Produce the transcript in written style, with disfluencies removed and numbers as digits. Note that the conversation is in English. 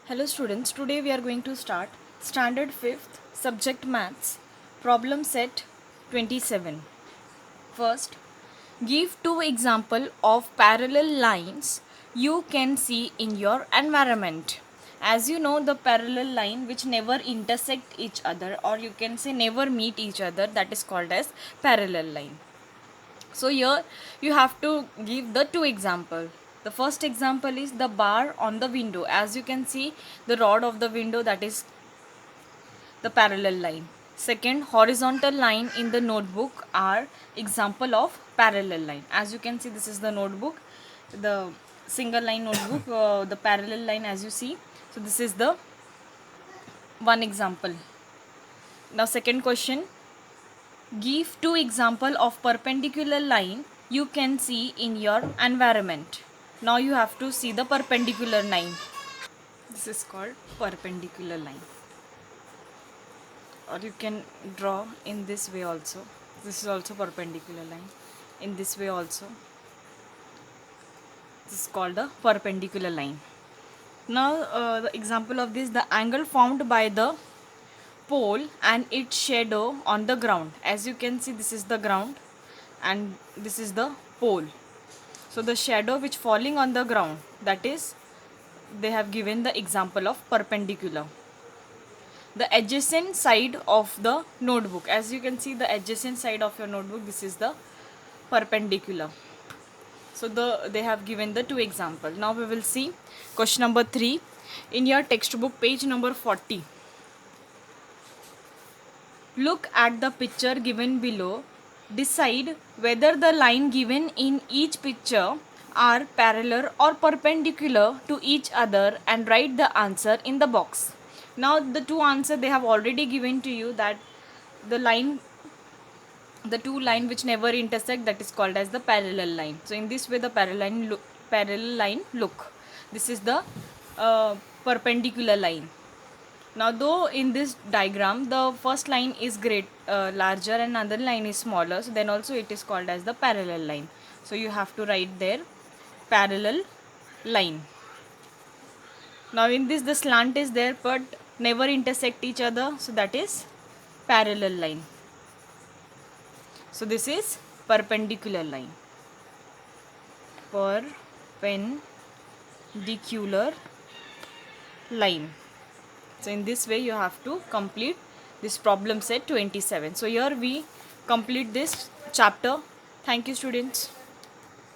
Hello students, today we are going to start Standard 5th Subject Maths Problem Set 27. First, give two example of parallel lines you can see in your environment. As you know, the parallel line which never intersect each other, or you can say never meet each other, that is called as parallel line. So here you have to give the two example. The first example is the bar on the window. As you can see, the rod of the window, that is the parallel line. Second, horizontal line in the notebook are example of parallel line. As you can see, this is the notebook, the single line notebook, the parallel line as you see. So this is the one example. Now second question, give two example of perpendicular line you can see in your environment. Now you have to see the perpendicular line. This is called perpendicular line. Or you can draw in this way also. This is also perpendicular line. In this way also. This is called the perpendicular line. Now the example of this, the angle formed by the pole and its shadow on the ground. As you can see, this is the ground and this is the pole. So the shadow which falling on the ground, that is, they have given the example of perpendicular. The adjacent side of the notebook, as you can see, the adjacent side of your notebook, this is the perpendicular. So they have given the two example. Now we will see question number 3 in your textbook, page number 40. Look at the picture given below. Decide whether the line given in each picture are parallel or perpendicular to each other and write the answer in the box. Now the two answer they have already given to you, that the two line which never intersect, that is called as the parallel line. So in this way the parallel line look. This is the perpendicular line. Now though in this diagram the first line is larger and another line is smaller, so then also it is called as the parallel line. So you have to write there parallel line. Now in this the slant is there but never intersect each other, so that is parallel line. So this is perpendicular line. Perpendicular line. So in this way you have to complete this problem set 27. So here we complete this chapter. Thank you students.